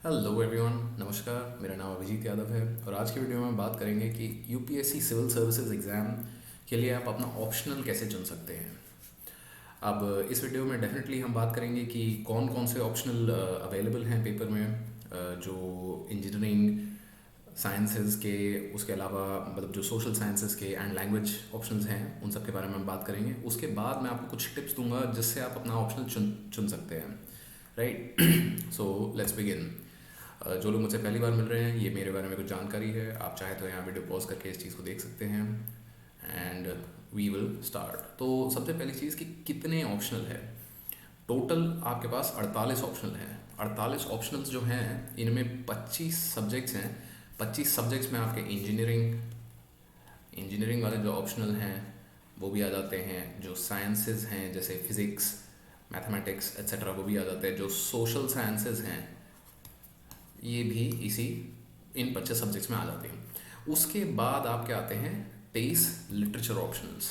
Hello everyone, नमस्कार। मेरा नाम अभिजीत यादव है और आज की वीडियो में बात करेंगे कि यूपीएससी सिविल सर्विसेज एग्ज़ाम के लिए आप अपना ऑप्शनल कैसे चुन सकते हैं। अब इस वीडियो में डेफिनेटली हम बात करेंगे कि कौन कौन से ऑप्शनल अवेलेबल हैं पेपर में, जो इंजीनियरिंग साइंसेज के, उसके अलावा मतलब जो सोशल साइंसेज के एंड लैंग्वेज ऑप्शंस हैं उन सब के बारे में हम बात करेंगे। उसके बाद मैं आपको कुछ टिप्स दूंगा जिससे आप अपना ऑप्शनल चुन चुन सकते हैं। Right, so let's begin. जो लोग मुझसे पहली बार मिल रहे हैं, ये मेरे बारे में कुछ जानकारी है। आप चाहे तो यहाँ वीडियो पॉज करके इस चीज़ को देख सकते हैं एंड वी विल स्टार्ट। तो सबसे पहली चीज़ कि कितने ऑप्शनल है। टोटल आपके पास 48 ऑप्शनल हैं। 48 ऑप्शनल्स जो हैं इनमें 25 सब्जेक्ट्स हैं। 25 सब्जेक्ट्स में आपके इंजीनियरिंग वाले जो ऑप्शनल हैं वो भी आ जाते हैं। जो साइंसेज हैं जैसे फिज़िक्स, मैथमेटिक्स एट्सेट्रा वो भी आ जाते हैं। जो सोशल साइंसेज हैं ये भी इसी इन 25 सब्जेक्ट्स में आ जाते हैं। उसके बाद आपके आते हैं 23 लिटरेचर ऑप्शनल्स।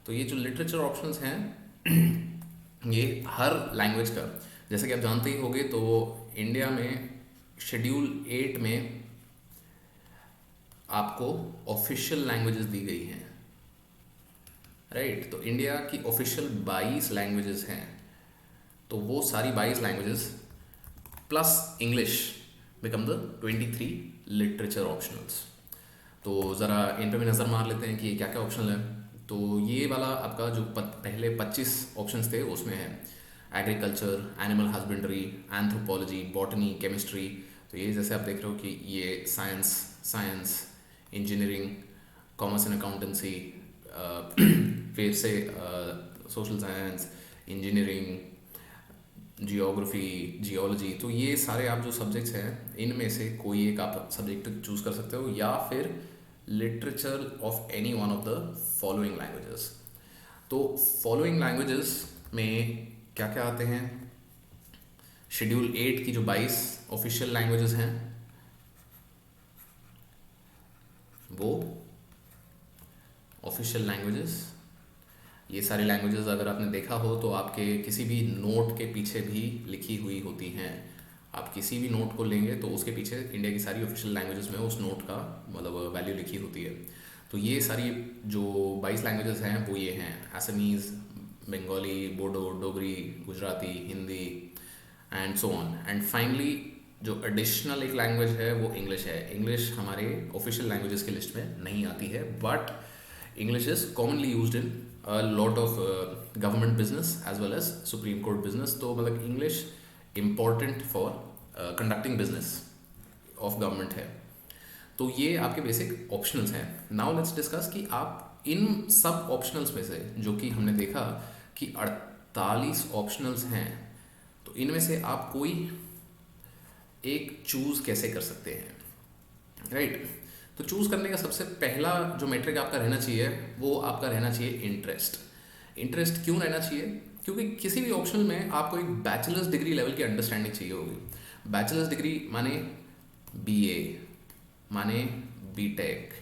तो ये जो लिटरेचर ऑप्शनल्स हैं ये हर लैंग्वेज का, जैसे कि आप जानते ही होंगे, तो इंडिया में शेड्यूल 8 में आपको ऑफिशियल लैंग्वेजेस दी गई हैं। राइट, तो इंडिया की ऑफिशियल 22 लैंग्वेजेस हैं। तो वो सारी 22 languages plus English become the 23 literature optionals. तो ज़रा इन पे भी नज़र मार लेते हैं कि क्या क्या ऑप्शनल है। तो ये वाला आपका जो पहले 25 ऑप्शंस थे उसमें है agriculture, animal husbandry, anthropology, botany, chemistry. तो ये जैसे आप देख रहे हो कि ये science, engineering, commerce and accountancy, फिर से social science, engineering, geography, geology. तो ये सारे आप जो सब्जेक्ट्स हैं इनमें से कोई एक आप सब्जेक्ट चूज़ कर सकते हो, या फिर literature of any one of the following languages. तो फॉलोइंग लैंग्वेजेस में क्या क्या आते हैं। शेड्यूल 8 की जो 22 ऑफिशियल लैंग्वेजेस हैं वो ऑफिशियल लैंग्वेजेस, ये सारी लैंग्वेजेस अगर आपने देखा हो तो आपके किसी भी नोट के पीछे भी लिखी हुई होती हैं। आप किसी भी नोट को लेंगे तो उसके पीछे इंडिया की सारी ऑफिशियल लैंग्वेजेस में उस नोट का मतलब वैल्यू लिखी होती है। तो ये सारी जो 22 लैंग्वेजेस हैं वो ये हैं Assamese, Bengali, Bodo, Dogri, Gujarati, Hindi and so on. And finally जो एडिशनल एक लैंग्वेज है वो इंग्लिश है। इंग्लिश हमारे ऑफिशियल लैंग्वेजेस की लिस्ट में नहीं आती है, but English is commonly used in a lot of government business as well as Supreme Court business. तो मतलब English important for conducting business of government है। तो ये आपके बेसिक ऑप्शनल्स हैं। नाउ लेट्स डिस्कस कि आप इन सब ऑप्शनल्स में से, जो कि हमने देखा कि 48 ऑप्शनल्स हैं, तो इनमें से आप कोई एक चूज़ कैसे कर सकते हैं। राइट, तो चूज़ करने का सबसे पहला जो मेट्रिक आपका रहना चाहिए वो आपका रहना चाहिए इंटरेस्ट। इंटरेस्ट क्यों रहना चाहिए? क्योंकि किसी भी ऑप्शनल में आपको एक बैचलर्स डिग्री लेवल की अंडरस्टैंडिंग चाहिए होगी। बैचलर्स डिग्री माने बीए, माने बीटेक।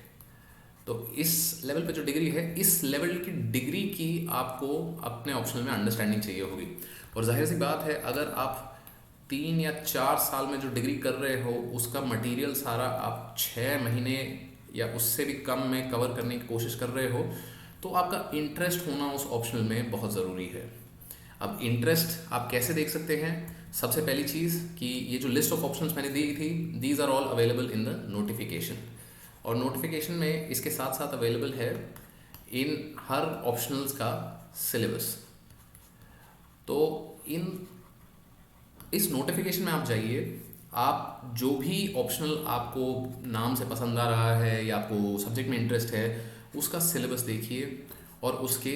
तो इस लेवल पे जो डिग्री है, इस लेवल की डिग्री की आपको अपने ऑप्शनल में अंडरस्टैंडिंग चाहिए होगी। और जाहिर सी बात है, अगर आप 3 या 4 साल में जो डिग्री कर रहे हो उसका मटेरियल सारा आप 6 महीने या उससे भी कम में कवर करने की कोशिश कर रहे हो, तो आपका इंटरेस्ट होना उस ऑप्शनल में बहुत ज़रूरी है। अब इंटरेस्ट आप कैसे देख सकते हैं? सबसे पहली चीज़ कि ये जो लिस्ट ऑफ ऑप्शंस मैंने दी थी, these are all available in the notification. और नोटिफिकेशन में इसके साथ साथ अवेलेबल है इन हर ऑप्शनल्स का सिलेबस। तो इस नोटिफिकेशन में आप जाइए, आप जो भी ऑप्शनल आपको नाम से पसंद आ रहा है या आपको सब्जेक्ट में इंटरेस्ट है उसका सिलेबस देखिए और उसके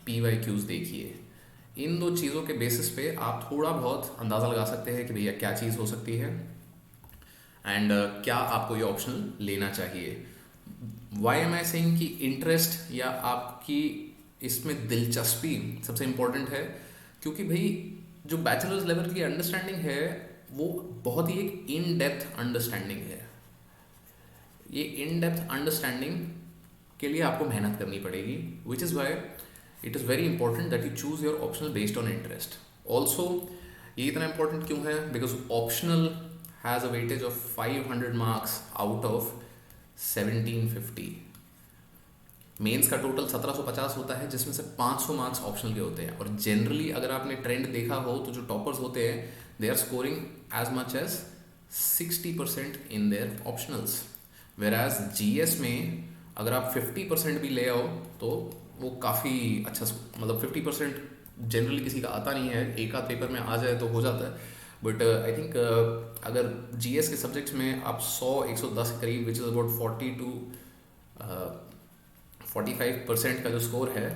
PYQs देखिए। इन दो चीज़ों के बेसिस पे आप थोड़ा बहुत अंदाज़ा लगा सकते हैं कि भैया क्या चीज़ हो सकती है एंड क्या आपको ये ऑप्शनल लेना चाहिए। वाई एम आई सेइंग कि इंटरेस्ट या आपकी इसमें दिलचस्पी सबसे इम्पोर्टेंट है, क्योंकि भाई जो बैचलर्स लेवल की अंडरस्टैंडिंग है वो बहुत ही एक इन डेप्थ अंडरस्टैंडिंग है। ये इन डेप्थ अंडरस्टैंडिंग के लिए आपको मेहनत करनी पड़ेगी, which is why it is very important that you choose your optional based on interest. Also ये इतना इंपॉर्टेंट क्यों है? Because optional has a weightage of 500 marks out of 1750। Mains का टोटल 1750 होता है, जिसमें से 500 मार्क्स ऑप्शनल के होते हैं। और जनरली अगर आपने ट्रेंड देखा हो तो जो टॉपर्स होते हैं they are scoring as much as 60% in their optionals. Whereas GS में अगर आप 50% भी ले आओ तो वो काफ़ी अच्छा, मतलब 50% जनरली किसी का आता नहीं है, एक आध पेपर में आ जाए तो हो जाता है। बट आई थिंक अगर जीएस के सब्जेक्ट्स में आप 100-110 के करीब, विच इज़ अबाउट 45% का जो स्कोर है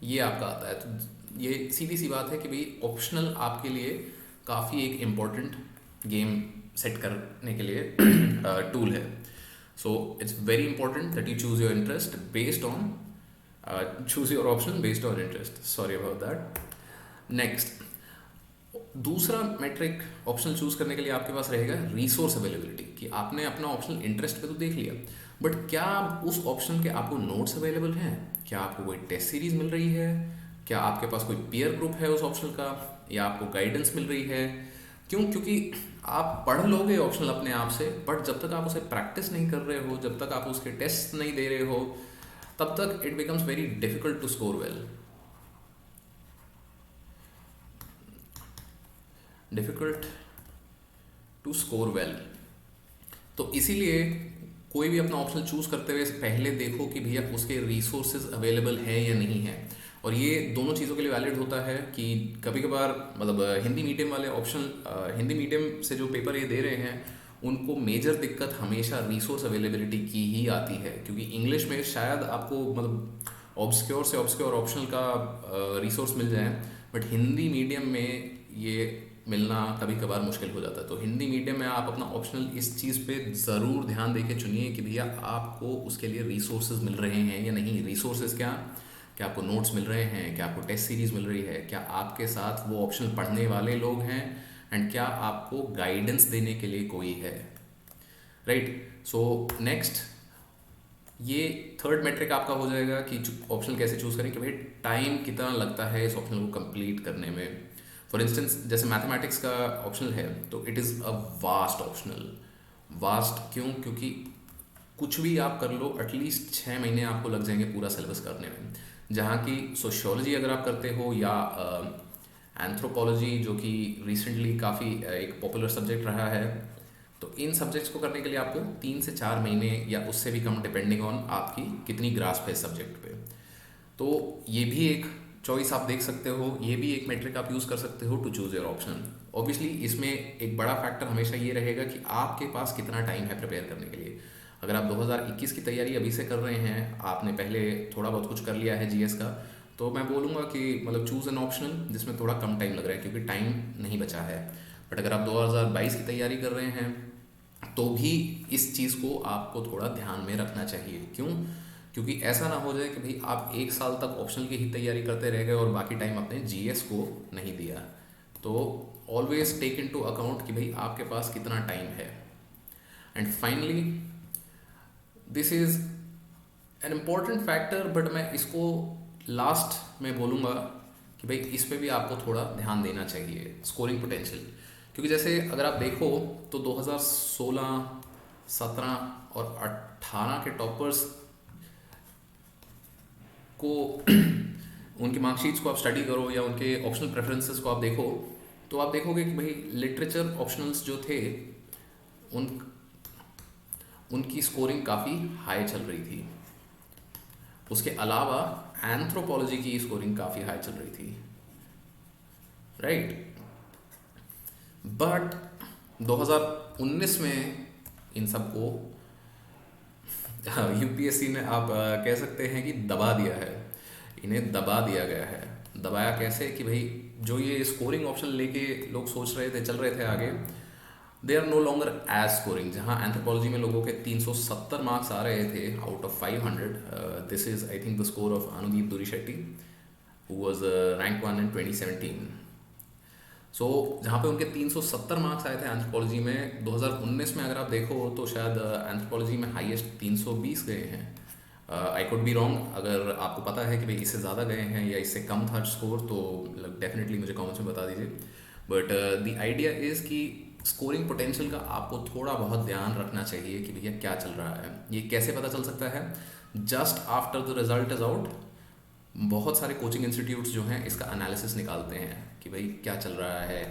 ये आपका आता है, तो ये सीधी सी बात है कि भाई ऑप्शनल आपके लिए काफ़ी एक इम्पॉर्टेंट गेम सेट करने के लिए टूल है। So it's very important that you choose your interest based on choose your option based on interest. Sorry about that. Next, दूसरा मेट्रिक ऑप्शनल चूज करने के लिए आपके पास रहेगा रिसोर्स अवेलेबिलिटी, कि आपने अपना ऑप्शनल इंटरेस्ट पे तो देख लिया, बट क्या उस ऑप्शन के आपको नोट्स अवेलेबल हैं, क्या आपको कोई टेस्ट सीरीज मिल रही है, क्या आपके पास कोई पीयर ग्रुप है उस ऑप्शनल का, या आपको गाइडेंस मिल रही है। क्यों? क्योंकि आप पढ़ लोगे ऑप्शनल अपने आप से, बट जब तक आप उसे प्रैक्टिस नहीं कर रहे हो, जब तक आप उसके टेस्ट नहीं दे रहे हो, तब तक it becomes very difficult to score well, difficult to score well. तो इसीलिए कोई भी अपना ऑप्शन चूज करते हुए पहले देखो कि भैया उसके रिसोर्सेज अवेलेबल है या नहीं है। और ये दोनों चीज़ों के लिए वैलिड होता है कि कभी कभार मतलब हिंदी मीडियम वाले ऑप्शन, हिंदी मीडियम से जो पेपर ये दे रहे हैं उनको मेजर दिक्कत हमेशा रिसोर्स अवेलेबिलिटी की ही आती है, क्योंकि इंग्लिश में शायद आपको मतलब ऑब्सक्योर से ऑब्सक्योर ऑप्शनल का रिसोर्स मिल जाए, बट हिंदी मीडियम में ये मिलना कभी कभार मुश्किल हो जाता है। तो हिंदी मीडियम में आप अपना ऑप्शनल इस चीज़ पे ज़रूर ध्यान दे के चुनिए कि भैया आपको उसके लिए रिसोर्सेज मिल रहे हैं या नहीं। रिसोर्सेज क्या आपको नोट्स मिल रहे हैं, क्या आपको टेस्ट सीरीज मिल रही है, क्या आपके साथ वो ऑप्शनल पढ़ने वाले लोग हैं, एंड क्या आपको गाइडेंस देने के लिए कोई है, राइट। सो नेक्स्ट, ये थर्ड मेट्रिक आपका हो जाएगा कि ऑप्शनल कैसे चूज़ करें, कि भाई टाइम कितना लगता है इस ऑप्शनल को कंप्लीट करने में। फॉर इंस्टेंस जैसे मैथमेटिक्स का ऑप्शनल है तो it is a vast optional. Vast क्यों? क्योंकि कुछ भी आप कर लो एटलीस्ट 6 महीने आपको लग जाएंगे पूरा सिलेबस करने में। जहाँ की सोशियोलॉजी अगर आप करते हो या एंथ्रोपोलॉजी जो कि रिसेंटली काफ़ी एक पॉपुलर सब्जेक्ट रहा है, तो इन सब्जेक्ट्स को करने के लिए आपको 3 से 4 महीने या उससे भी कम, डिपेंडिंग ऑन आपकी कितनी ग्रास्प है इस सब्जेक्ट पे। तो ये भी एक चॉइस आप देख सकते हो, ये भी एक मेट्रिक आप यूज़ कर सकते हो to choose your option. Obviously इसमें एक बड़ा फैक्टर हमेशा ये रहेगा कि आपके पास कितना टाइम है प्रिपेयर करने के लिए। अगर आप 2021 की तैयारी अभी से कर रहे हैं, आपने पहले थोड़ा बहुत कुछ कर लिया है जीएस का, तो मैं बोलूँगा कि मतलब चूज़ एन ऑप्शनल जिसमें थोड़ा कम टाइम लग रहा है, क्योंकि टाइम नहीं बचा है। बट अगर आप 2022 की तैयारी कर रहे हैं तो भी इस चीज़ को आपको थोड़ा ध्यान में रखना चाहिए। क्यों? क्योंकि ऐसा ना हो जाए कि भाई आप 1 साल तक ऑप्शनल की ही तैयारी करते रह गए और बाकी टाइम अपने जीएस को नहीं दिया। तो always take into account कि भाई आपके पास कितना टाइम है। And finally this is an important factor, but मैं इसको लास्ट में बोलूँगा कि भाई इस पे भी आपको थोड़ा ध्यान देना चाहिए, स्कोरिंग पोटेंशियल। क्योंकि जैसे अगर आप देखो तो 2016, 17 और 18 के टॉपर्स को उनकी मार्कशीट्स को आप स्टडी करो या उनके ऑप्शनल प्रेफरेंसेस को आप देखो, तो आप देखोगे कि भाई लिटरेचर ऑप्शनल्स जो थे उनकी स्कोरिंग काफ़ी हाई चल रही थी। उसके अलावा एंथ्रोपोलॉजी की स्कोरिंग काफ़ी हाई चल रही थी, राइट। बट 2019 में इन सबको यूपीएससी ने आप कह सकते हैं कि दबा दिया है, इन्हें दबा दिया गया है। दबाया कैसे? कि भाई जो ये स्कोरिंग ऑप्शन लेके लोग सोच रहे थे, चल रहे थे आगे, they are no longer as scoring. जहाँ एंथ्रोपोलॉजी में लोगों के 370 मार्क्स आ रहे थे out of 500, this is I think the score of Anudeep Durishetty who was rank 1 in 2017। So जहाँ पे उनके 370 मार्क्स आए थे एंथ्रोपोलॉजी में, 2019 में अगर आप देखो तो शायद एंथ्रोपोलॉजी में हाईएस्ट 320 गए हैं। आई कुड बी रॉन्ग, अगर आपको पता है कि भाई इससे ज़्यादा गए हैं या इससे कम था स्कोर तो डेफिनेटली मुझे कमेंट्स में बता दीजिए। बट द आइडिया इज़ कि स्कोरिंग पोटेंशियल का आपको थोड़ा बहुत ध्यान रखना चाहिए कि भैया क्या चल रहा है। ये कैसे पता चल सकता है? Just after the result is out बहुत सारे कोचिंग इंस्टीट्यूट्स जो हैं इसका एनालिसिस निकालते हैं कि भाई क्या चल रहा है,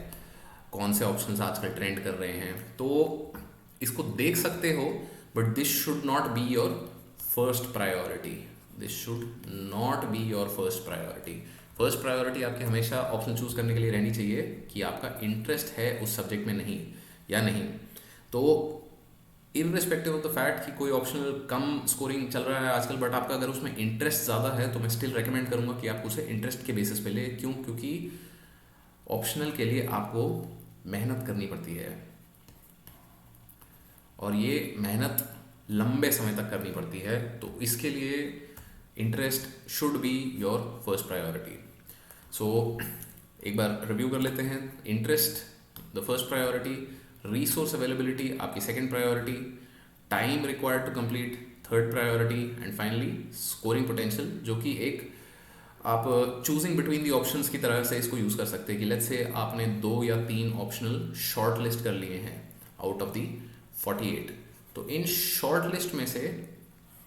कौन से ऑप्शंस आजकल ट्रेंड कर रहे हैं, तो इसको देख सकते हो। But this should not be your first priority, this should not be your first priority. First priority आपकी हमेशा ऑप्शन चूज करने के लिए रहनी चाहिए कि आपका इंटरेस्ट है उस सब्जेक्ट में नहीं या नहीं। तो इररिस्पेक्टिव ऑफ द फैक्ट कि कोई ऑप्शनल कम स्कोरिंग चल रहा है आजकल, बट आपका अगर उसमें इंटरेस्ट ज़्यादा है तो मैं स्टिल रेकमेंड करूँगा कि आप उसे इंटरेस्ट के बेसिस पे ले। क्यों? क्योंकि ऑप्शनल के लिए आपको मेहनत करनी पड़ती है और ये मेहनत लंबे समय तक करनी पड़ती है, तो इसके लिए interest should be your first priority. So एक बार रिव्यू कर लेते हैं। Interest the first priority, resource availability आपकी second priority, time required to complete third priority, and finally scoring potential, जो कि एक आप चूजिंग बिटवीन दी ऑप्शंस की तरह से इसको यूज़ कर सकते हैं कि लेट्स से आपने 2 या 3 ऑप्शनल शॉर्ट लिस्ट कर लिए हैं आउट ऑफ दी 48, तो इन शॉर्ट लिस्ट में से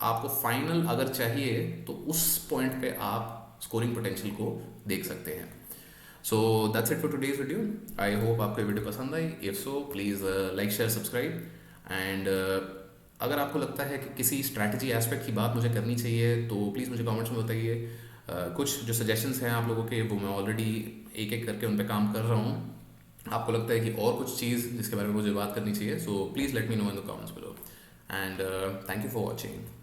आपको फाइनल अगर चाहिए तो उस पॉइंट पे आप स्कोरिंग पोटेंशियल को देख सकते हैं। So that's it for today's video. I hope आपको वीडियो पसंद आई। If so please like share subscribe, and अगर आपको लगता है कि किसी स्ट्रैटेजी एस्पेक्ट की बात मुझे करनी चाहिए तो प्लीज़ मुझे कमेंट्स में बताइए। कुछ जो सजेशंस हैं आप लोगों के वो मैं ऑलरेडी एक एक करके उन पर काम कर रहा हूँ। आपको लगता है कि और कुछ चीज़ जिसके बारे में मुझे बात करनी चाहिए, so please let me know in the comments below, and thank you for watching.